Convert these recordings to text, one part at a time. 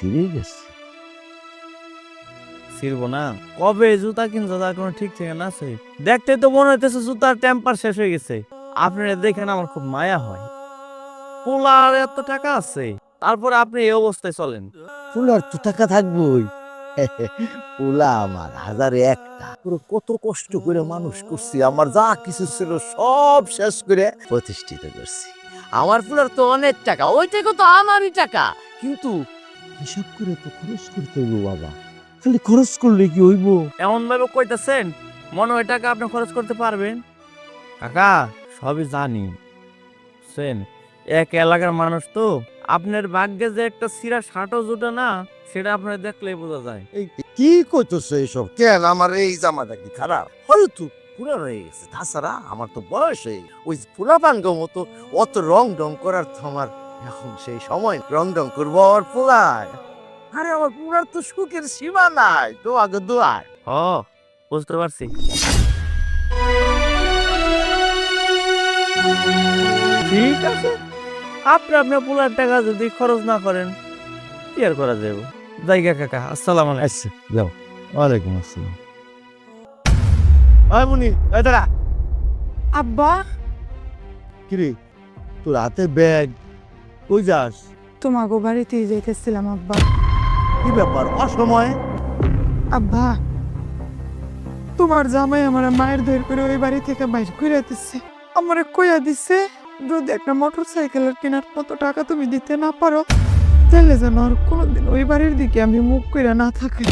ফিরে গেছে। ছিড়বো না? কবে জুতা কিনছো তার কোনো ঠিক ঠিকানা আছে? দেখতে তো মনে হইতেছে জুতার টেম্পার শেষ হয়ে গেছে। আপনারা দেখেন আমার খুব মায়া হয়। পোলার এত টাকা আছে, তারপরে আপনি এই অবস্থায় চলেন। পোলার তো টাকা থাকবোই। পোলা আমার হাজারে একটা। পুরো কত কষ্ট করে মানুষ করছি, আমার যা কিছু ছিল সব শেষ করে প্রতিষ্ঠিত করছি। আমার পোলার তো অনেক টাকা, ওই টাকা তো আমারই টাকা, কিন্তু হিসাব করে তো খরচ করতে হইব বাবা। খালি খরচ করলে কি হইব? এমন ভাবে কইতাছেন মনে হয় টাকা আপনি খরচ করতে পারবেন। কাকা সবই জানি, বুঝছেন, এক এলাকার মানুষ তো, আপনার ভাগ্যে যে একটা সিরা শার্টও জুটে না, সেটা আপনার দেখলেই বোঝা যায়। এই কি কইতেছো এইসব? কেন আমার এই জামাটা কি খারাপ? হয়তো পুরা রয়ে গেছে, তাছাড়া আমার তো বয়স হয়ে গেছে। ওই পুরা পাঙ্গ মতো অত রং ডং করার তো আমার এখন সেই সময় রং ডং করবো আর পোলায়। আরে আমার পুরার তো সুখের সীমা নাই, তো আগে দোয়ার। হ, বুঝতে পারছি। ঠিক আছে, আপনি আপনার পোলার টাকা যদি খরচ না করেন কি আর করা যাবে। জায়গা কাকা, আসসালামু আলাইকুম। আচ্ছা যাও। ওয়ালাইকুম আসসালাম। ওই মুনি, ওই দাঁড়া। আব্বা, কিরে তোর হাতে ব্যাগ, কই যাস? তোমাগো বাড়িতে যাইতেছিলাম আব্বা। কি ব্যাপার অসময়ে? আব্বা, তোমার জামাই আমার মায়ের ধরে করে ওই বাড়ি থেকে বাইর করে দিচ্ছে। আমারে কইয়া দিচ্ছে যদি একটা মোটর সাইকেলের কেনার মতো টাকা তুমি দিতে না পারো, তাহলে যেন আর কোনোদিন ওই বাড়ির দিকে আমি মুখ কইরা না থাকি।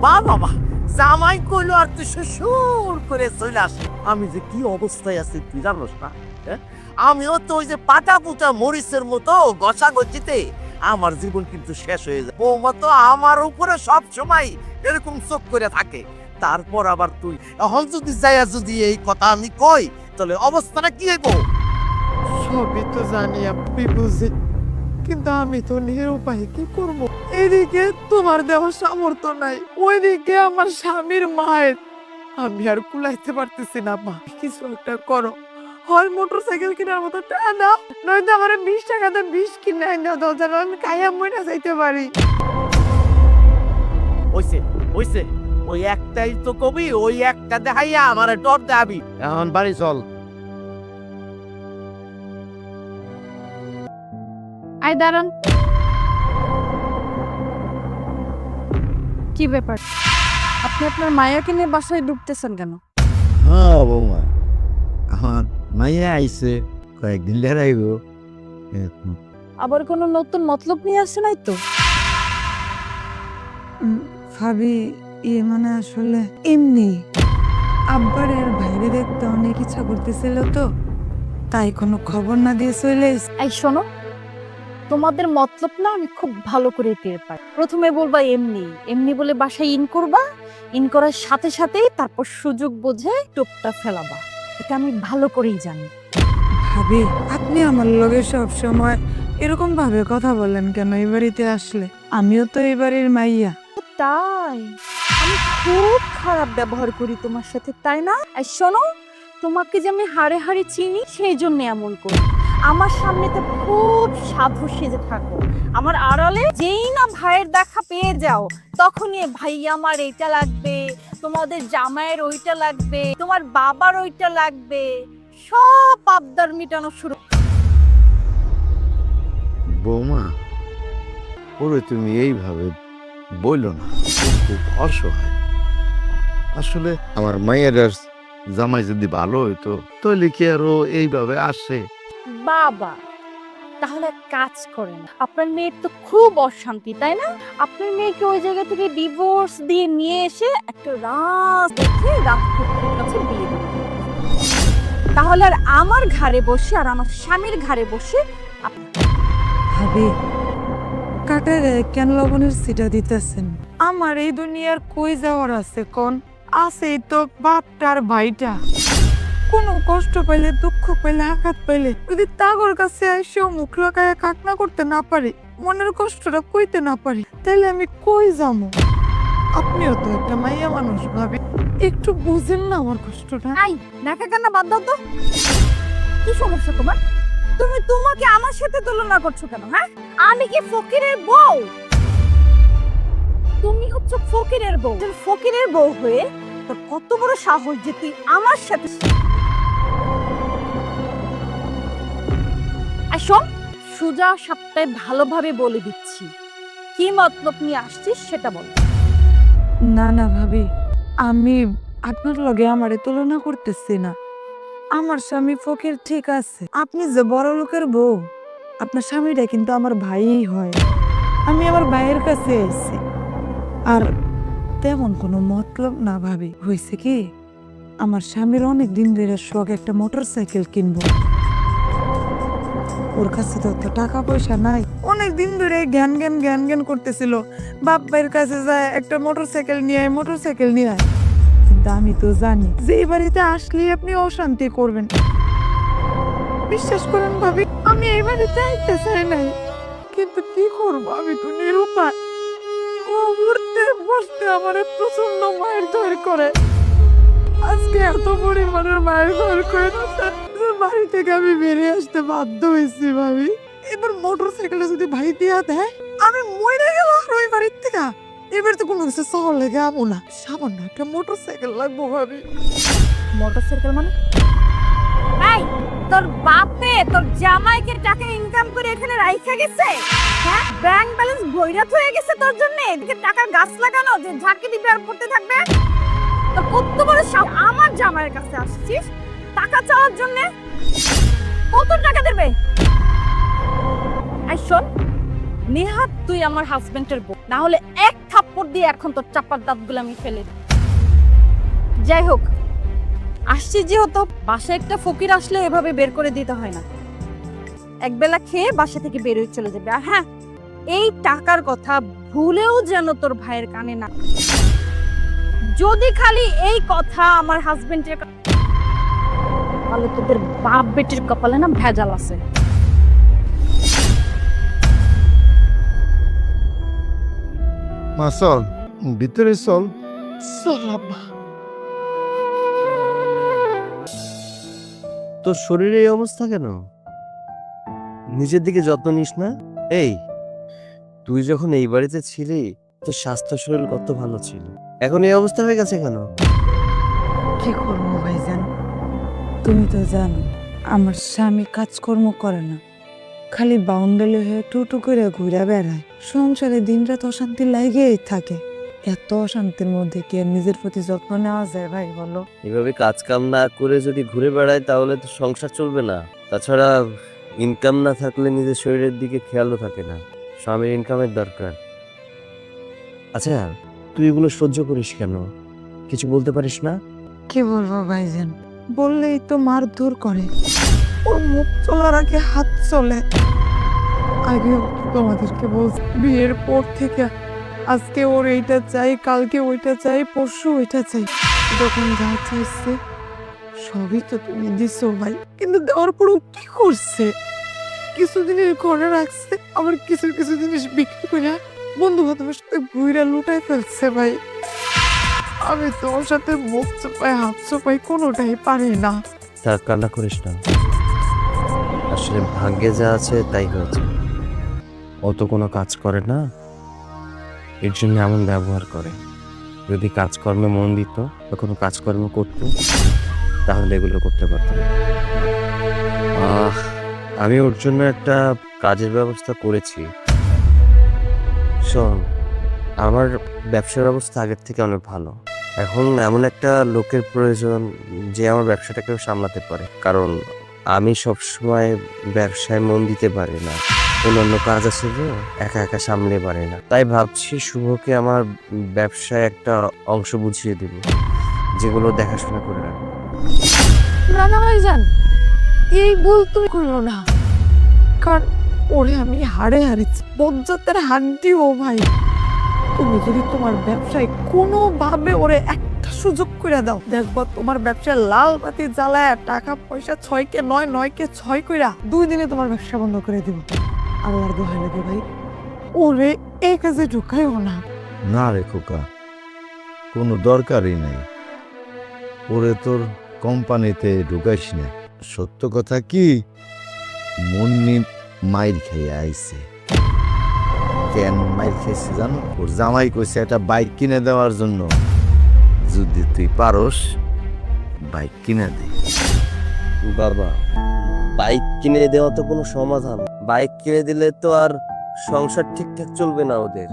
বা বাবা, জামাই কইলো আর তুই শ্বশুর করে চলে আসে। আমি যে কি অবস্থায় আছি তুই জানোস না? হ্যাঁ? আমিও তো ওই যে পাটা পুটা মরিচের মতো গসা গচিতে আমার জীবন কিন্তু শেষ হয়ে যায়। বৌমা তো আমার উপরে সব সময় এরকম চোখ করে থাকে। তারপর আবার তুই এখন যদি যাইয়া যদি এই কথা আমি কই, তাহলে অবস্থাটা কি হইব? সবই তো জানি আপনি বুঝি, কিন্তু আমি তো নিরুপায়, কি করব? এদিকে তোমার দেওয়ার সামর্থ্য নাই, ওইদিকে আমার স্বামীর মায়ের। আমি আর কুলাইতে পারতেছি না। মা, কিছু একটা করো। হয় মোটর সাইকেল কেনার মতো টাকা দাও, নয়তো আমার 20 টাকাতে বিষ কিনে আইনা দাও, যেন আমি খাইয়া মইরা যাইতে পারি। হইছে হইছে, ওই একটাই তো কবি, ওই একটা দেখাইয়া আমার ডর দেখাবি। এখন বাড়ি চল। আয় দাঁড়ান। কি ব্যাপার, আপনি আপনার মায়াকে নিয়ে বাসায় ঢুকতেছেন কেন? হ্যাঁ বৌমা, আমার মাইয়া আইছে, কয়েকদিন লেরাইব। আবার কোনো নতুন মতলব নিয়ে আসে নাই তো? ভাবি, মানে আসলে এমনি আব্বার আর বাইরে দেখতে অনেক ইচ্ছা করতেছিল তো, তাই কোনো খবর না দিয়ে চলে এসেছি। এই শোনো, তোমাদের মতলব না আমি খুব ভালো করে টের পাই। প্রথমে বলবা এমনি এমনি বলে বাসায় ইন করবা, ইন করার সাথে সাথেই তারপর সুযোগ বুঝে টোপটা ফেলাবা। এটা আমি ভালো করেই জানি। ভাবি, আপনি আমার লগে সব সময় এরকম ভাবে কথা বলেন কেন? এই বাড়িতে আসলে আমিও তো এই বাড়ির মাইয়া। তাই আমি খুব খারাপ ব্যবহার করি তোমার সাথে, তাই না? এই শোনো, তোমাকে যে আমি হাড়ে হাড়ে চিনি সেই জন্য এমন করি। আমার সামনে তো খুব সাধু সেজে থাকো, আমার আড়ালে যেই না ভাইয়ের দেখা পেয়ে যাও তখনই ভাই আমার এইটা লাগবে, তোমাদের জামাইয়ের ওইটা লাগবে, তোমার বাবার ওইটা লাগবে, সব আবদার মিটানো শুরু। বৌমা, ওরে তুমি এইভাবে বললো না, ও খুব অসহায়। আসলে আমার মায়ের আর জামাই যদি ভালো হইতো তাহলে কি আর ও এইভাবে আসে? বাবা, তাহলে এক কাজ করেন, আপনার মেয়ের তো খুব অশান্তি, তাই না? আপনার মেয়েকে ওই জায়গা থেকে ডিভোর্স দিয়ে নিয়ে এসে একটা রাজ দেখে রাজপুত্রের কাছে বিয়ে দিন। তাহলে আর আমার ঘাড়ে বসে আর আমার স্বামীর ঘাড়ে বসে ভাবি, কাটারে কেন লবণের সিটা দিতেছেন? আমার এই দুনিয়ার কই যাওয়ার আছে কোন? আছেই তো বাপটার ভাইটা। কোনো কষ্ট পাইলে, দুঃখ পাইলে, আঘাত পাইলে যদি তাগর কাছে এসেও মুখ লাগায় কান্না করতে না পারি, মনের কষ্টটা কইতে না পারি, তাহলে আমি কই যাবো? আপনিও তো একটা মাইয়া মানুষ ভাবি, একটু বুঝেন না আমার কষ্টটা? আই নাকা কান্না বাদ দাও তো। কি সমস্যা তোমার? তুমি তোমাকে আমার সাথে তুলনা করছো কেন? হ্যাঁ, আমি কি ফকিরের বউ? তুমি হচ্ছে ফকিরের বউ। ফকিরের বউ হয়ে তোর কত বড় সাহস যে তুই আমার সাথে। আসো, সোজা সপ্তাহে ভালোভাবে বলে দিচ্ছি, কি মতলব নিয়ে আসছিস সেটা বল। না না ভাবি, আমি আপনার লগে আমারে তুলনা করতেছি না। আমার স্বামী ফকির ঠিক আছে, আপনি যে বড় লোকের বউ, আপনার স্বামীটা কিন্তু আমার ভাইই হয়। আমি আমার ভাইয়ের কাছে এসেছি, আর তেমন কোনো মতলব না ভাবি। হয়েছে কি, আমার স্বামীর অনেক দিন ধরে শখ একটা মোটরসাইকেল কিনবো। ওর কাছে তো অত টাকা পয়সা নাই, অনেক দিন ধরে জ্ঞান করতেছিল বাপ ভাইয়ের কাছে যায় একটা মোটরসাইকেল নিয়ে আয়। কিন্তু আমি তো জানি যে এই বাড়িতে আসলে আপনি অশান্তি করবেন। বিশ্বাস করেন ভাবি, আমি এই বাড়িতে আইতে চাই নাই, কিন্তু কি করবো, আমি তো নিরুপায়। ও উঠতে বসতে আমার প্রচন্ড মায়ের ধর করে। আজকে এত পরিমাণের মায়ের ধর করে বাড়ি থেকে আমি বেরিয়ে আসতে বাধ্য হয়েছি ভাবি। এবার মোটরসাইকেলটা যদি ভাই দিয়া দেয়, আমি মরে গেলাম ওই বাড়ির থেকে। এবার তো কোনো কিছু শহর লেগে আমো না, সামান্য একটা মোটরসাইকেল লাগবো ভাবি। মোটরসাইকেল মানে? এই, তোর বাপে তোর জামাইকে টাকা ইনকাম করে এখানে রাইখা গেছে? হ্যাঁ, ব্যাংক ব্যালেন্স ভইরা হয়ে গেছে তোর জন্য? এদিকে টাকার গাছ লাগানো যে ঝাঁকি দিবে আর পড়তে থাকবে? তো কত বড় সাহস আমার জামাইয়ের কাছে আসছিস টাকা চাওয়ার জন্য? কত টাকা দেবে? এই শোন, নেহাত তুই আমার হাজবেন্ডের বউ, না হলে এক থাপ্পড় দিয়ে এখন তোর চাপার দাঁতগুলো আমি ফেলে দিই। যাই হোক, আসছি যেহেতু, বাসায় একটা ফকির আসলে এভাবে বের করে দিতে হয় না। একবেলা খেয়ে বাসা থেকে বের হয়ে চলে যাবে। আর হ্যাঁ, এই টাকার কথা ভুলেও যেন তোর ভাইয়ের কানে না, যদি খালি এই কথা আমার হাজবেন্ডের, তাহলে তোদের বাপ বেটির কপালে না ভেজাল আছে। মা চল, ভিতরে চল। তোর শরীরে এই অবস্থা কেন? নিজের দিকে যত্ন নিস না? এই, তুই যখন এই বাড়িতে ছিলি তোর স্বাস্থ্য শরীর কত ভালো ছিল, এখন এই অবস্থা হয়ে গেছে কেন? কি করবো ভাইজান, তুমি তো জানো আমার স্বামী কাজকর্ম করে না, খালি বাউন্ডারি হয়ে টুটু করে ঘুরে বেড়ায়। সংসারে দিনরাত অশান্তি লাগেই থাকে। এত অশান্তির মধ্যে কি আর নিজের প্রতি যত্ন নেওয়া যায় ভাই বলো? এভাবে কাজ কাম না করে যদি ঘুরে বেড়ায় তাহলে তো সংসার চলবে না। তাছাড়া ইনকাম না থাকলে নিজের শরীরের দিকে খেয়ালও থাকে না। স্বামীর ইনকামের দরকার। আচ্ছা, তুই এগুলো সহ্য করিস কেন? কিছু বলতে পারিস না? কি বলবো ভাইজান, বললেই তো মারধর করে। ওর মুখ চলার আগে হাত চলে। আগে তোমাদেরকে বলছি, বিয়ের পর থেকে আজকে ওর এইটা চাই, কালকে ওইটা চাই, পরশু ওইটা চাই। যখন যা চাইছে সবই তো তুমি দিছো ভাই, কিন্তু দেওয়ার পরও কি করছে? কিছু জিনিস ঘরে রাখছে, আবার কিছু কিছু জিনিস বিক্রি করে বন্ধু বান্ধবের সাথে ঘুরে লুটাই ফেলছে ভাই। আমি তোর সাথে মুখ চোপাই হাত চোপাই কোনোটাই পারি না। তা কান্না করিস না, আসলে ভাগ্যে যা আছে তাই হয়েছে। অত কোনো কাজ করে না, এর জন্য এমন ব্যবহার করে। যদি কাজকর্মে মন দিত বা কোনো কাজকর্ম করতো তাহলে এগুলো করতে পারতাম। আমি ওর জন্য একটা কাজের ব্যবস্থা করেছি। শোন, আমার ব্যবসার অবস্থা আগের থেকে অনেক ভালো। এখন এমন একটা লোকের প্রয়োজন যে আমার ব্যবসাটাকেও সামলাতে পারে, কারণ আমি সবসময় ব্যবসায় মন দিতে পারি না। অন্যান্য কাজ আছে যে একা একা সামলে পারে না। তাই ভাবছি শুভকে আমার ব্যবসায় একটা অংশ বুঝিয়ে দেব, যেগুলো দেখাশোনা করে রাখবো। রানা ভাইজান, এই ভুল তুমি করলো না, কারণ ওরে আমি হাড়ে হারিয়েছি, বজ্জাতের হাড্ডি ও ভাই। তুমি যদি তোমার ব্যবসায় কোনোভাবে ওরে একটা সুযোগ করে দাও, দেখবো তোমার ব্যবসায় লাল বাতি জ্বালায় টাকা পয়সা 6কে 9, 9কে 6 কইরা 2 দিনে তোমার ব্যবসা বন্ধ করে দিব। আল্লাহর দোহাই লাগে ভাই, ওরে এই কাজে ঢুকাইও না। না রে খোকা, কোনো দরকারই নেই, ওরে তোর কোম্পানিতে ঢুকাইস না। সত্য কথা কি, মুন্নি মাইর খাইয়া আইছে। কেন মাইর খাইছে জানো? ওর জামাই কইছে একটা বাইক কিনে দেওয়ার জন্য। যদি তুই পারস বাইক কিনে দে। বাবা, বাইক কিনে দেওয়া তো কোনো সমাধান। বাইক কিনে দিলে তো আর সংসার ঠিকঠাক চলবে না ওদের।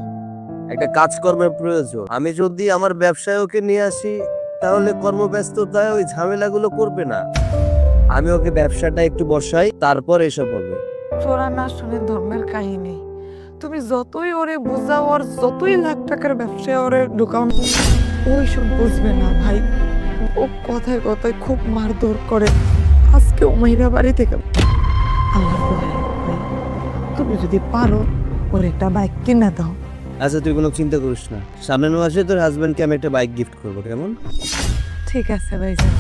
একটা কাজকর্মের প্রয়োজন। আমি যদি আমার ব্যবসায় ওকে নিয়ে আসি তাহলে কর্মব্যস্ততায় ওই ঝামেলাগুলো করবে না। আমি ওকে ব্যবসাটা একটু বসাই, তারপর এসব হবে। তোরা না শুনে ধর্মের কাহিনী। তুমি যতই ওরে বুঝাও, ওর যতই লাখ টাকার ব্যবসায় ওরে ঢুকাও, ওই সব বুঝবে না ভাই। ও কথায় কথায় খুব মারধর করে। আজকে ও মাইরা বাড়ি থেকে আল্লাহ ভাই, তুমি যদি পারো ওর একটা বাইক কিনে দাও। আচ্ছা, তুই কোনো চিন্তা করিস না। সামনের মাসে তোর হাজবেন্ডকে আমি একটা বাইক গিফট করবো, কেমন? ঠিক আছে ভাইজান।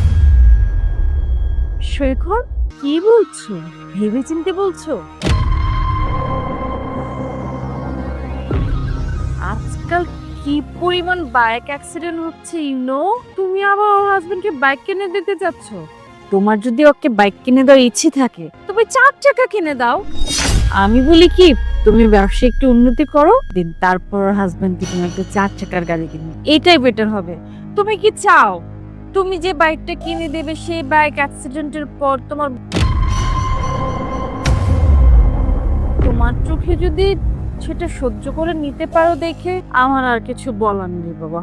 শেখর, কি বলছো? ভেবে চিন্তে বলছো? আজকাল কি পরিমাণ বাইক অ্যাক্সিডেন্ট হচ্ছে ইনো, তুমি আবার ওর হাজবেন্ডকে বাইক কিনে দিতে যাচ্ছ? তোমার যদি ওকে বাইক কিনে দেওয়ার ইচ্ছে থাকে তবে 4 চাকা কিনে দাও। আমি বলি কি, তুমি ব্যবসা একটু উন্নতি করো, দিন তারপর হাজবেন্ডকে তুমি একটা 4 চাকার গাড়ি কিনে, এটাই বেটার হবে। তুমি কি চাও তুমি যে বাইকটা কিনে দেবে সেই বাইক অ্যাক্সিডেন্টের পর তোমার চোখে যদি সেটা সহ্য করে নিতে পারো দেখে আমার আর কিছু বলার নেই বাবা।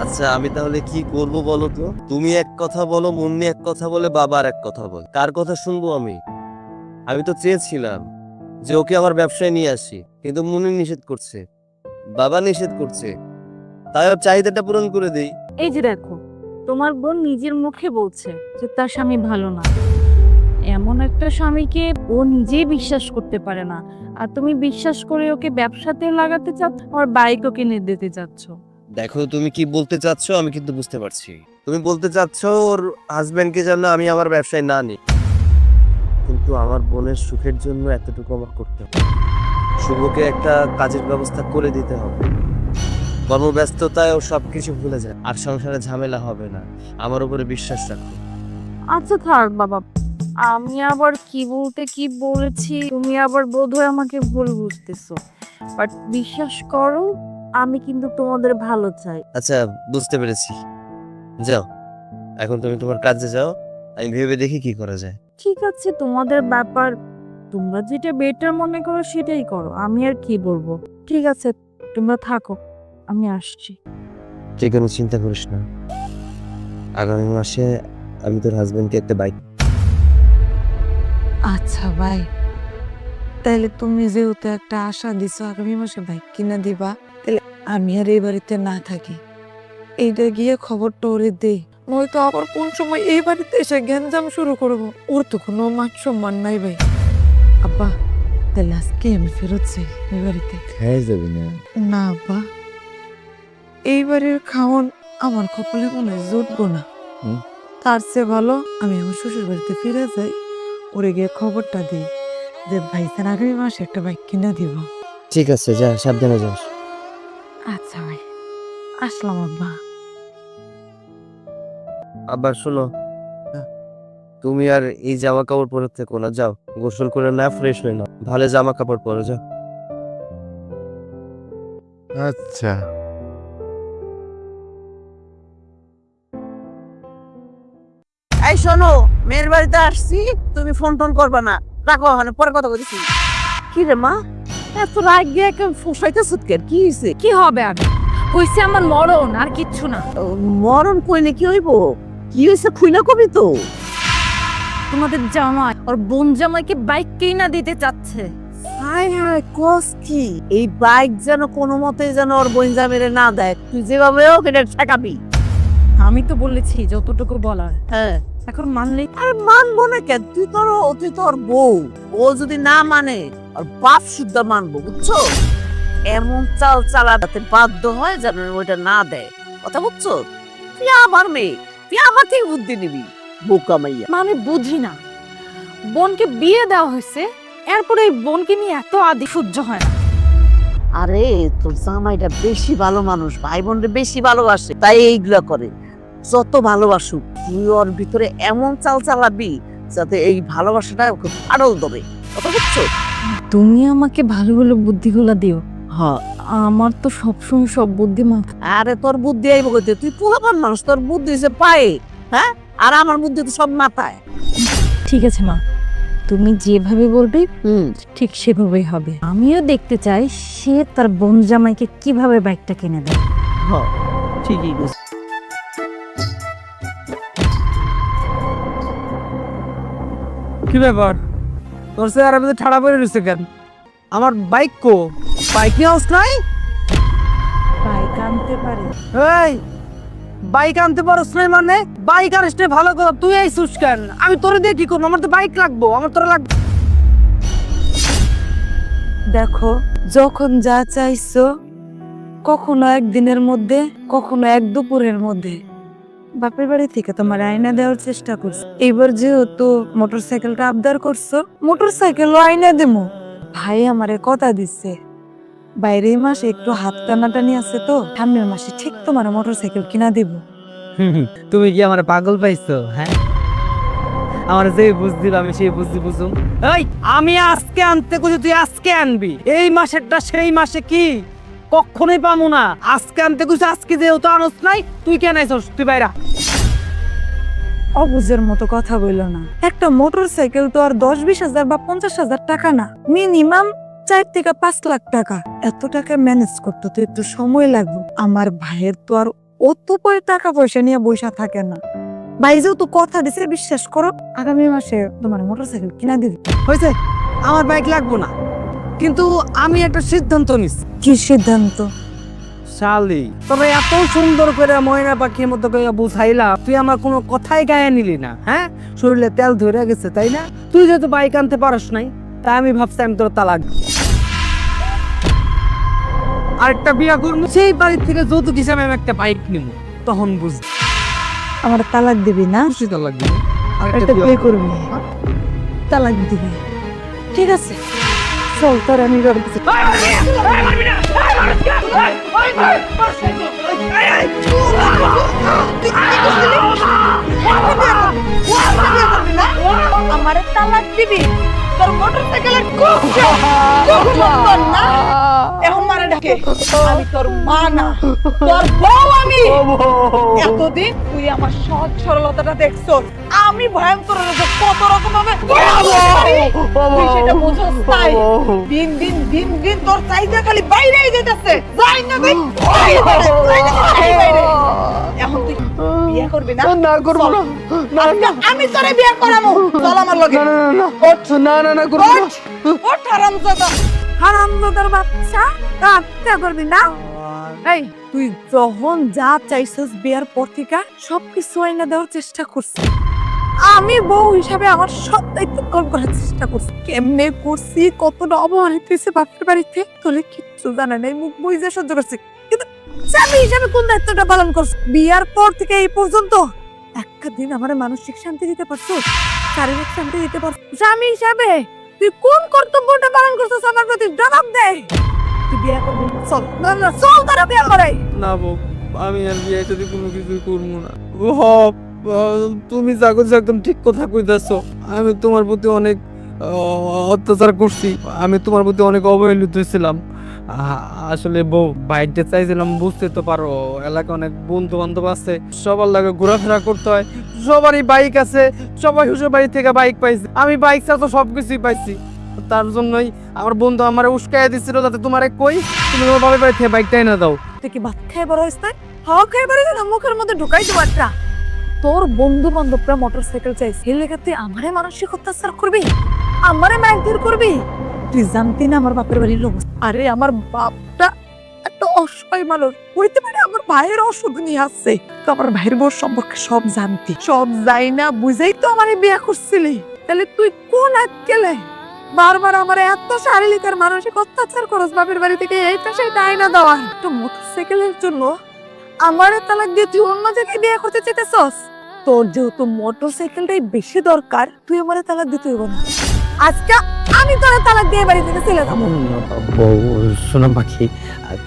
আচ্ছা, আমি তাহলে কি করব বলো তো? তুমি এক কথা বলো, মুন্নি এক কথা বলে, বাবা আর এক কথা বল। কার কথা শুনবো আমি? আমি তো চেয়েছিলাম যে ওকে আমার ব্যবসায় নিয়ে আসি, কিন্তু মুন্নি নিষেধ করছে, বাবা নিষেধ করছে। তাই ওর চাহিদাটা পূরণ করে দেই। এই যে দেখো, তোমার বোন নিজের মুখে বলছে যে তার স্বামী ভালো না। এমন একটা স্বামীকে ও নিজেই বিশ্বাস করতে পারে না, আর তুমি বিশ্বাস করে ওকে ব্যবসাতে লাগাতে চাচ্ছ, আর বাইকও কিনে দিতে চাচ্ছ। দেখো, তুমি কি বলতে চাচ্ছ আমি কিন্তু বুঝতে পারছি। তুমি বলতে চাচ্ছ ওর হাজবেন্ডকে যেন আমি আমার ব্যবসায় না নিই, কিন্তু আমার বোনের সুখের জন্য এতটুকু আমার করতে হবে। শুভকে একটা কাজের ব্যবস্থা করে দিতে হবে। কর্মব্যস্ততায় ও সবকিছু ভুলে যায়, আর সংসারে ঝামেলা হবে না। আমার উপরে বিশ্বাস রাখো। আচ্ছা থাক বাবা, আমি আবার কি বলতে কি বলেছি, তুমি আবার বোধহয় আমাকে ভুল বুঝতেছো। বাট বিশ্বাস করো, আমি কিন্তু তোমাদের ভালো চাই। আচ্ছা, বুঝতে পেরেছি। যাও, এখন তুমি তোমার কাজে যাও, আমি ভেবে দেখি কি করা যায়। ঠিক আছে, তোমাদের ব্যাপার, তোমরা যেটা বেটার মনে করো সেটাই করো, আমি আর কি বলবো। ঠিক আছে, তোমরা থাকো, আমি আসছি। তুই কোনো চিন্তা করিস না, আগামী মাসে আমি তোর হাজবেন্ডকে একটা বাইক। আচ্ছা ভাই, তাহলে তুমি যেহেতু একটা আশা দিছো আগামী মাসে বাইক কিনা দিবা, তাহলে আমি আর এই বাড়িতে না থাকি, এইটা গিয়ে খবরটা ওরে দে। নয়তো আবার কোন সময় এই বাড়িতে এসে গ্যাঞ্জাম শুরু করবো। ওর তো কোনো মান সম্মান নাই ভাই। আব্বা, তাহলে আজকে আমি ফেরত চাই ওই বাড়িতে। খেয়ে যাবি না? না আব্বা, এই বাড়ির খাওয়ান আমার কপালে মনে হয় জুটবো না। হুম। তার চেয়ে ভালো আমি আমার শ্বশুর বাড়িতে ফিরে যাই, ওরে গিয়ে খবরটা দিই যে ভাইজান আগামী মাসে একটা বাইক কিনা দিব। ঠিক আছে, যা, সাবধানে যাস। আচ্ছা ভাই, আসলাম আব্বা। আবার শোনো, তুমি আর এই জামা কাপড় পরে থেকো না, যাও গোসল করে না, ফ্রেশ হয়ে নাও, ভালো জামা কাপড় পরে যাও। আচ্ছা। এই শোনো, মেয়ের বাড়িতে আসছি, তুমি ফোন টোন করবা না, রাখো, ওখানে পরে কথা বলছি। কি রে মা, এত রাগ গিয়ে ফসাইতেছ কেন? কি হয়েছে? কি হবে আর? হইছে আমার মরণ, আর কিচ্ছু না। মরণ কইলে কি হইব? কি হয়েছে খুইনা কবি তো? তোমাদের জামাই আর বোন জামাইকে বাইক কিনা দিতে চাচ্ছে। হায় হায়, কস কি? এই বাইক যেন কোনো মতে যেন ওর বোনজা মেরে না দেয়, তুই যেভাবে হোক এটা ঠেকাবি। আমি তো বলেছি যতটুকু বলার, হ্যাঁ, এখন মানলে। আর মানবো না কেন? তুই তোর বউ, ও যদি না মানে আর বাপ শুদ্ধ মানবো, বুঝছো? এমন চাল চালাতে বাধ্য হয় যেন ওইটা না দেয়, কথা বুঝছো? তুই আমার মেয়ে, তুই আমার থেকে বুদ্ধি নিবি, বোকা মাইয়া। আমি বুঝি না, বোনকে বিয়ে দেওয়া হয়েছে, এরপরে এই বোনকে নিয়ে এত আদি সহ্য হয় না। আরে তোর জামাইটা বেশি ভালো মানুষ, ভাই বোনরে বেশি ভালোবাসে, তাই এইগুলা করে। যত ভালোবাসুক, তুই ওর ভিতরে এমন চাল চালাবি যাতে এই ভালোবাসাটা খুব আড়ল দেবে, কথা বুঝছো? তুমি আমাকে ভালো ভালো বুদ্ধিগুলো দিও, হ্যাঁ। আমার তো সবসময় সব বুদ্ধি মা। আরে তোর বুদ্ধি আইব কইতে, তুই পোলাপান মানুষ, তোর বুদ্ধি হচ্ছে পায়ে, হ্যাঁ? আর আমার বুদ্ধি তো সব মাথায়। ঠিক আছে মা, তুমি যেভাবে বলবে ঠিক সেভাবেই হবে। আমিও দেখতে চাই সে তার বোন জামাইকে কিভাবে বাইকটা কিনে দেয়। হ্যাঁ, ঠিকই বলছিস। কি ব্যাপার, তোর চেহারা ভিতরে ঠাড়া পড়ে রয়েছে কেন? আমার বাইক কো? বাইক নিয়ে আস নাই? বাইক আনতে পারে? এই বাইক আনতে পারস নাই মানে? বাইক আনিস নাই ভালো কথা, তুই আইসুস কেন? আমি তোরে দিয়ে কি করবো? আমার তো বাইক লাগবো, আমার তোরা লাগবে। দেখো, যখন যা চাইছো কখনো একদিনের মধ্যে, কখনো এক দুপুরের মধ্যে বাপের বাড়ি থেকে তোমার আয়না দেওয়ার চেষ্টা করছো। এবার যেহেতু মোটরসাইকেলটা আবদার করছো, মোটরসাইকেলও আয়না দেবো। ভাই আমারে কথা দিচ্ছে, বাইরের মাসে একটু হাত টানাটানি আছে, তো সামনের মাসে ঠিক তোমার মোটরসাইকেল কিনা দিব। তুমি কি আমার পাগল পাইছো? হ্যাঁ, আমার যে বুঝ আমি সেই বুঝুম। এই আমি আজকে আনতে কইছি, তুই আজকে আনবি। এই মাসেরটা সেই মাসে কি কখনোই পামু না। আজকে আনতে কইছি, আজকে যেহেতু আনস নাই, তুই কেন আইছস? তুই বাইরা। অবুঝের মতো কথা বললো না। একটা মোটরসাইকেল তো আর 10-20 হাজার বা 50,000 টাকা না, মিনিমাম 4 থেকে 5 লাখ টাকা। এত টাকা ম্যানেজ করতে তো একটু সময় লাগবে। আমার ভাইয়ের তো আর অত টাকা পয়সা নিয়ে বসে থাকে না। ভাই যেহেতু কথা দিছে, বিশ্বাস করো আগামী মাসে তোমার মোটরসাইকেল কিনা দিবে। হয়েছে, আমার বাইক লাগবো না, কিন্তু আমি একটা সিদ্ধান্ত নিছি। কি সিদ্ধান্ত? শালি, তবে এত সুন্দর করে ময়না পাখির মতো করে বুঝাইলাম, তুই আমার কোনো কথাই গায়ে নিলি না। হ্যাঁ, শরীরে তেল ধরে গেছে তাই না? তুই যেহেতু বাইক আনতে পারস নাই, তাই আমি ভাবছি আমি তোর তালাক দিব। আরেকটা বিয়া করবো, সেই বাড়ির থেকে যৌতুক হিসাবে আমি একটা বাইক নিব, তখন বুঝবি। আমার তালাক দিবি না? খুশি তালাক দিব। একটা বিয়ে করবি, তালাক দিবি, ঠিক আছে? চল তোর আমি আমার তালাক দিবি? তোর মোটরসাইকেলের না এখন মারা ডাকে। আমি তোর মা না, তোর বউ। আমি এতদিন তুই আমার সহজ সরলতাটা দেখছো, আমি ভয়ঙ্কর কত রকম ভাবে তুই সেটা বুঝোস তাই। দিন দিন দিন দিন তোর চাহিদা খালি বাইরেই যেতেছে। যাই না ভাই, এখন তুই বিয়ে করবি না? না করবো না, আমি তোরে বিয়ে করাবো, চল আমার লগে। না করবো না। ওঠ হারামজাদা। হারামজাদার বাচ্চা, কাজটা করবি না? এই তুই যখন যা চাইছিস বিয়ার পর থেকে সবকিছু আইনা দেওয়ার চেষ্টা করছিস। আমি বউ হিসাবে আমার সব দায়িত্ব কম করার চেষ্টা করছি। কেমনে করছি, কতটা অবমানিত হয়েছে বাপের বাড়িতে, তোলে কিচ্ছু জানা নেই, মুখ বুঝে সহ্য করছি। কিন্তু স্বামী হিসাবে কোন দায়িত্বটা পালন করছিস? বিয়ার পর থেকে এই পর্যন্ত একটা দিন আমার মানসিক শান্তি দিতে পারছো, শারীরিক শান্তি দিতে পারছো? স্বামী হিসাবে তুই কোন কর্তব্যটা পালন করছিস আমার প্রতি? জবাব দে। তুই বিয়ে করবি? চল না চল, তারা বিয়ে করাই। না বউ, আমি আর বিয়ে যদি কোনো কিছু করবো না। তুমি যা করছো একদম ঠিক কথা কইতাছো। আমি তোমার প্রতি অনেক অত্যাচার করছি, আমি তোমার প্রতি অনেক অবহেলিত হয়েছিলাম। আসলে বউ, বাইরে চাইছিলাম, বুঝতে তো পারো এলাকায় অনেক বন্ধু বান্ধব আছে, সবার লাগে ঘোরাফেরা করতে হয়, সবারই বাইক আছে, সবাই শ্বশুর বাড়ি থেকে বাইক পাইছে। আমি বাইক ছাড়া তো সবকিছুই পাইছি। তার জন্যই আমার বন্ধু আমার উস্কাইয়া দিচ্ছিল, যাতে তোমারে কই তুমি তোমার বাবার বাড়ি থেকে বাইকটাই না দাও। তুই কি ভাত খেয়ে বড় হইস? হাওয়া খেয়ে বড় হইস না? মুখের মধ্যে ঢুকাই দেবো একটা। তোর বন্ধু বান্ধবরা মোটরসাইকেল চাইছে, এই লেগে তুই আমারে মানসিক অত্যাচার করবি, আমারে মারধর করবি? তুই জানতি না আমার বাপের বাড়ির লোক? আরে আমার বাপটা একটা অসহায় মানুষ, হইতে পারে আমার ভাইয়ের অসুখ নিয়ে আসছে, তো আমার ভাইয়ের বউর সম্পর্কে সব জানতি, সব যাই না বুঝেই তো আমারে বিয়ে করছিলি। তাহলে তুই কোন আক্কেলে বারবার আমার এত শারীরিক আর মানসিক অত্যাচার করস বাপের বাড়ি থেকে এইটা সেটা আইনা দেওয়া? একটা মোটরসাইকেলের জন্য আমারে তালাক দিয়ে তুই অন্য জায়গায় বিয়ে করতে চাইতেছস? তোর যেহেতু মোটরসাইকেলটাই বেশি দরকার, তুই আমারে তালাক দিতে হইব না। আজকে আমি তোরে তালাক দিয়ে বাড়ি থেকে চলে যাবো। বউ, সোনা পাখি,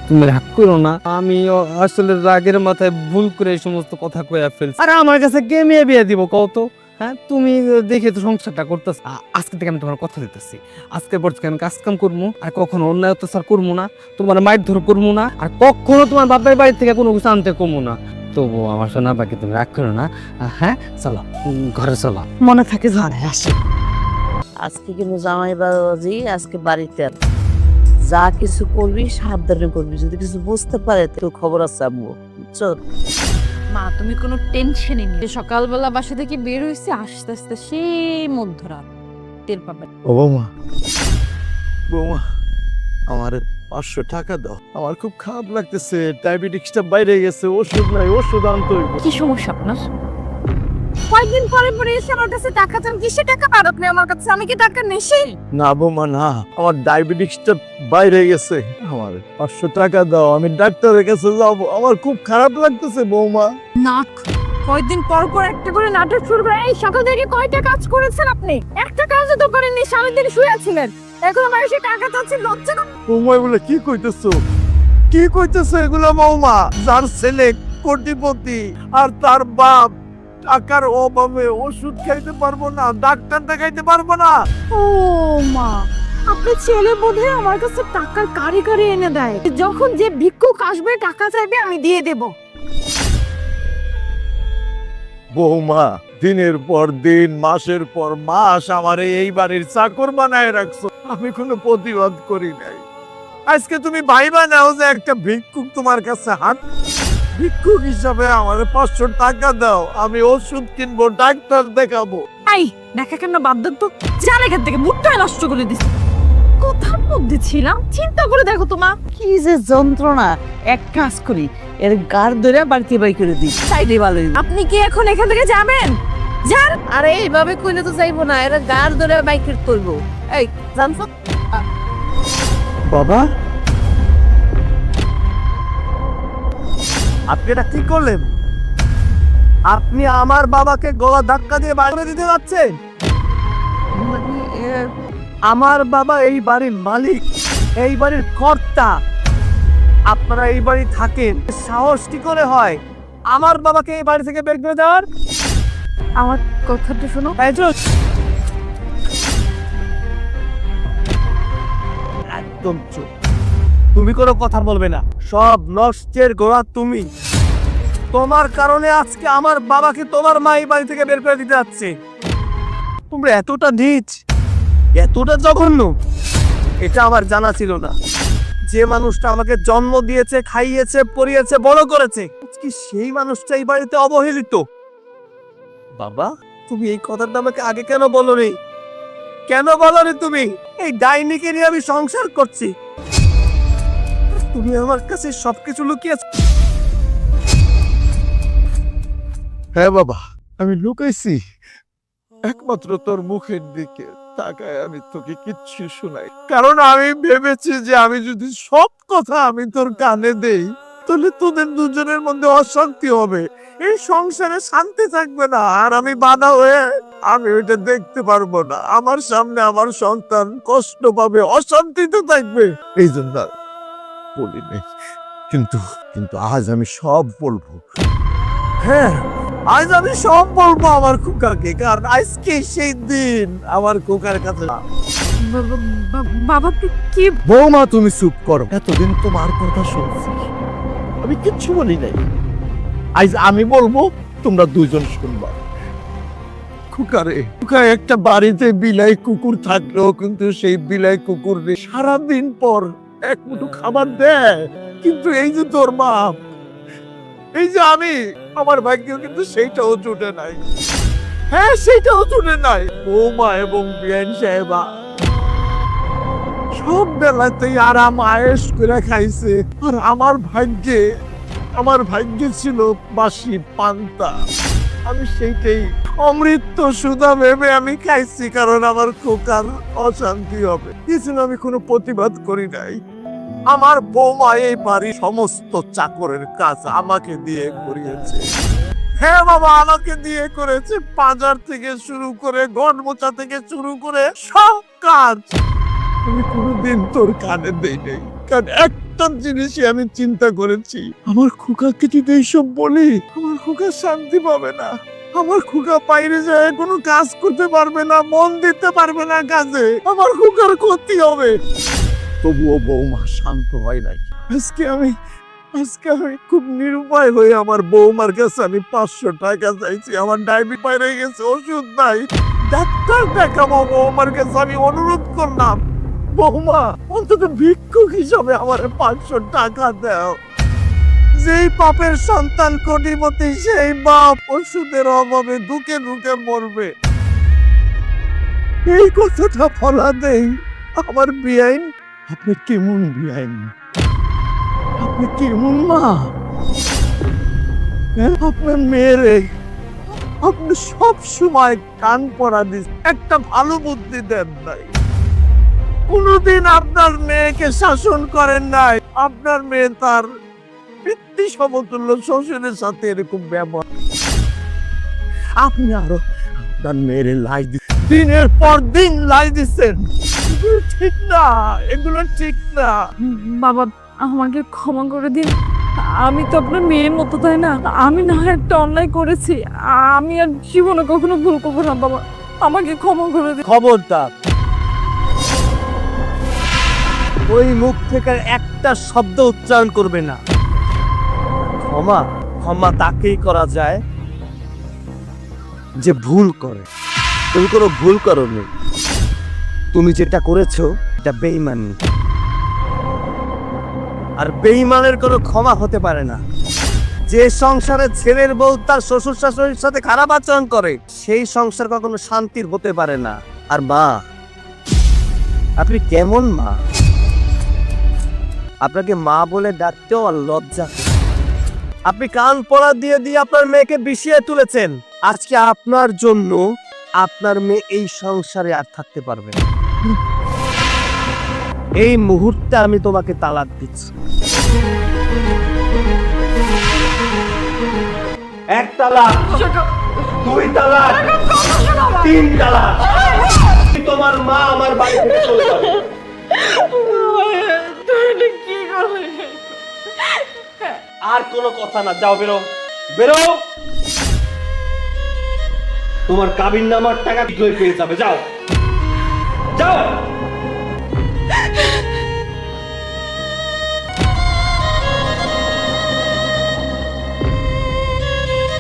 তুমি রাগ করো না। আমি আসলে রাগের মাথায় ভুল করে এই সমস্ত কথা কইয়া ফেলছি। আরে আমার কাছে কে মেয়ে বিয়ে দিব কও তো? হ্যাঁ তুমি দেখে তো সংসারটা করতেছ। আজকে থেকে আমি তোমার কথা দিতেছি, আজকের পর থেকে আমি কাজ কাম করবো, আর কখনো অন্যায় অত্যাচার করবো না, তোমার মাইর ধর করবো না, আর কখনো তোমার বাপের বাড়ি থেকে কোনো কিছু আনতে কমবো না। তবু আমার সোনা বাকি তুমি রাগ করো না। হ্যাঁ চলো, ঘরে চলো। মনে থাকে ঘরে আসে। আজকে কিন্তু জামাই বাবাজি আজকে বাড়িতে আছে। যা কিছু করবি সাবধানে করবি, যদি কিছু বুঝতে পারে তো খবর আছে আম্মু, বুঝছো? মা তুমি কোনো টেনশনই নেই, সকালবেলা বাসা থেকে বের হইছে, আস্তে আস্তে সেই মধ্যরাত টের পাবেন। ও বৌমা, বৌমা আমার 500 টাকা দাও, আমার খুব খারাপ লাগতেছে, ডায়াবেটিসটা বাইরে গেছে, ওষুধ নাই, ওষুধ আনতে হইব। কি সমস্যা আপনার? কয়েকদিন পরে পরে এসে আমার কাছে টাকা চান, কিসে টাকা আর আপনি আমার কাছে? আমি কি টাকা নেছি? না বৌমা না, আমার ডায়াবেটিসটা বাইরে গেছে, আমার 500 টাকা দাও, আমি ডাক্তারের কাছে যাব, আমার খুব খারাপ লাগতেছে বৌমা। নাক কয়েকদিন পর পর একটা করে নাটক শুরু করে। এই সকাল থেকে কয়টা কাজ করেছেন আপনি? একটা কাজও তো করেননি, স্বামীর দিন শুয়ে ছিলেন, এখন আমার এসে টাকা চাচ্ছেন, লজ্জা না? বৌমা বলে কি কইতেছো, কি কইতেছো এগুলো বৌমা? যার ছেলে কোটিপতি আর তার বাপ টাকার অভাবে ওষুধ খাইতে পারবো না, ডাক্তার দেখাইতে পারবো না। ও মা, আপনার ছেলে বোধহয় আমার কাছে টাকার কারি কারি এনে দেয়, যখন যে ভিক্ষুক আসবে টাকা চাইবে আমি দিয়ে দেব। বৌমা দিনের পর দিন, মাসের পর মাস আমারে এই বাড়ির চাকর বানায় রাখছো, আমি কোনো প্রতিবাদ করি নাই। আজকে তুমি ভাইবা নাও যে একটা ভিক্ষুক তোমার কাছে হাত, ভিক্ষুক হিসাবে আমার 500 টাকা দাও, আমি ওষুধ কিনবো, ডাক্তার দেখাবো। এই দেখা কেন বাদ দেন তো, যার এখান থেকে মুখটাই নষ্ট করে দিস। কথার মধ্যে ছিলাম, চিন্তা করে দেখো তোমা। কি যে যন্ত্রণা! এক কাজ করি, এর গাড় ধরে বাড়িতে বাই করে দিই, সাইডে ভালো হইবো। আপনি কি এখন এখান থেকে যাবেন? যান। আরে এইভাবে কইলে তো যাইবো না, এরা গাড় ধরে বাইকের করবো। এই জানছো বাবা আপনি এটা কি করলেন? আপনি আমার বাবাকে গলা ধাক্কা দিয়ে বাইরে দিতে যাচ্ছেন? আমার বাবা এই বাড়ির মালিক, এই বাড়ির কর্তা, আপনারা এই বাড়ি থাকেন, সাহস কি করে হয় আমার বাবাকে এই বাড়ি থেকে বের করে দেওয়ার? আমার কথাটা শোনো। একদম চুপ, তুমি কোনো কথা বলবে না, সব নষ্টের গোড়া তুমি। তোমার কারণে আজকে আমার বাবাকে তোমার মা এই বাড়ি থেকে বের করে দিতে যাচ্ছে। তোমরা এতটা নীচ, এতটা জঘন্য, এটা আমার জানা ছিল না। যে মানুষটা আমাকে জন্ম দিয়েছে, খাইয়েছে, পরিয়েছে, বড় করেছে, আজকে সেই মানুষটা এই বাড়িতে অবহেলিত। বাবা তুমি এই কথাটা আমাকে আগে কেন বলনি? কেন বলনি তুমি? এই ডাইনিকে নিয়ে আমি সংসার করছি, তুমি আমার কাছে সবকিছু লুকিয়েছ। হ্যাঁ বাবা, আমি লুকাইছি, একমাত্র তোর মুখের দিকে তাকায় আমি তোকে কিচ্ছু শোনাই, কারণ আমি ভেবেছি যে আমি যদি সব কথা আমি তোর কানে দেই তাহলে তোদের দুজনের মধ্যে অশান্তি হবে, এই সংসারে শান্তি থাকবে না, আর আমি বাধা হয়ে আমি ওইটা দেখতে পারবো না। আমার সামনে আমার সন্তান কষ্ট পাবে, অশান্তিতে থাকবে, এই জন্য বলিনি। কিন্তু কিন্তু আজ আমি সব বলবো। হ্যাঁ আজ আমি সব বলবো আমার খোকাকে, কারণ আজকে সেই দিন আমার খোকার কাছে। বাবা কি? বৌমা তুমি চুপ করো, এতদিন তোমার কথা শুনছি, আমি কিচ্ছু বলি নাই, আজ আমি বলবো, তোমরা দুজন শুনবা। খোকারে, খোকা একটা বাড়িতে বিলাই কুকুর থাকলেও কিন্তু সেই বিলাই কুকুর সারাদিন পর এক মুঠো খাবার দেয়, কিন্তু এই যে তোর মা, এই যে আমি, আমার ভাগ্যেও কিন্তু সেইটাও জুটে নাই। হ্যাঁ সেইটাও জুটে নাই। বৌমা এবং বিয়ান সাহেবা সব বেলাতেই আরাম আয়েশ করে খাইছে, আর আমার ভাগ্যে ছিল বাসি পান্তা। আমি সেইটাই অমৃত সুধা ভেবে আমি খাইছি, কারণ আমার খোকার অশান্তি হবে। কিছু আমি কোনো প্রতিবাদ করি নাই। আমার বৌমা এই বাড়ির সমস্ত চাকরের কাজ আমাকে দিয়ে করিয়েছে। হ্যাঁ বাবা, আমাকে দিয়ে করেছে, বাজার থেকে শুরু করে, ঘর মোছা থেকে শুরু করে সব কাজ আমি কোনোদিন তোর কানে দেই নাই, কারণ একটা জিনিসই আমি চিন্তা করেছি, আমার খোকাকে যদি এইসব বলি আমার খোকা শান্তি পাবে না, আমার খুকা বাইরে যায় কোনো কাজ করতে পারবে না, মন দিতে পারবে না কাজে, আমার খুকার ক্ষতি হবে। তবুও বৌমা শান্ত হয় নাই। আজকে আমি খুব নিরুপায় হয়ে আমার বৌমার কাছে আমি 500 টাকা চাইছি। আমার ডায়াবেটিস বাইরে গেছে, ওষুধ নাই, ডাক্তার দেখাবো। বৌমার কাছে আমি অনুরোধ করলাম, বৌমা অন্তত ভিক্ষুক হিসাবে আমার 500 টাকা দাও। যেই বাপের সন্তান কোটিপতি সেই বাপ ওষুধের অভাবে দুকে দুকে মরবে। এই কথাটা বলা দেই আমার বিয়াইন। আপনি কেমন বিয়াইন, আপনি কেমন মা? আপনার মেয়েরে আপনি সব সময় কান পড়া দিস, একটা ভালো বুদ্ধি দেন নাই। কোনদিন আপনার মেয়েকে শাসন করেন নাই। আপনার মেয়ে তার পিতৃ সমতুল্য শ্বশুরের সাথে এরকম ব্যবহার। আপনি আরো আপনার মেয়েরে লাই দিনের পর দিন লাই দিচ্ছেন। এগুলো ঠিক না, এগুলো ঠিক না। বাবা আমাকে ক্ষমা করে দিন, আমি তো আপনার মেয়ের মতো, তাই না? আমি না হয় একটা অন্যায় করেছি, আমি আর জীবনে কখনো ভুল করবো না। বাবা আমাকে ক্ষমা করে দিন। খবরদার, ওই মুখ থেকে একটা শব্দ উচ্চারণ করবে না। ক্ষমা তাকেই করা যায় যে ভুল করে। তুমি কোনো ভুল করোনি, তুমি যেটা করেছো এটা বেঈমানি। আর বেঈমানের কোনো ক্ষমা হতে পারে না। যে সংসারে ছেলের বউ তার শ্বশুর শাশুড়ির সাথে খারাপ আচরণ করে, সেই সংসার কখনো শান্তির হতে পারে না। আর মা, আপনি কেমন মা? আপনাকে মা বলে ডাকতেও আর লজ্জা। আপনি কান পড়া দিয়ে দিয়ে আপনার মেয়েকে বিষিয়ে তুলেছেন। আজকে আপনার জন্য আপনার মেয়ে এই সংসারে আর থাকতে পারবে না। এই মুহূর্তে আমি তোমাকে তালাক দিচ্ছি। 1 তালাক, 2 তালাক, 3 তালাক। তোমার মা আমার বাড়ি থেকে চলে যাবে। আর কোনো কথা না, যাও বেরো বেরো। তোমার কাবিন নামার টাকা পেয়ে যাবে, যাও।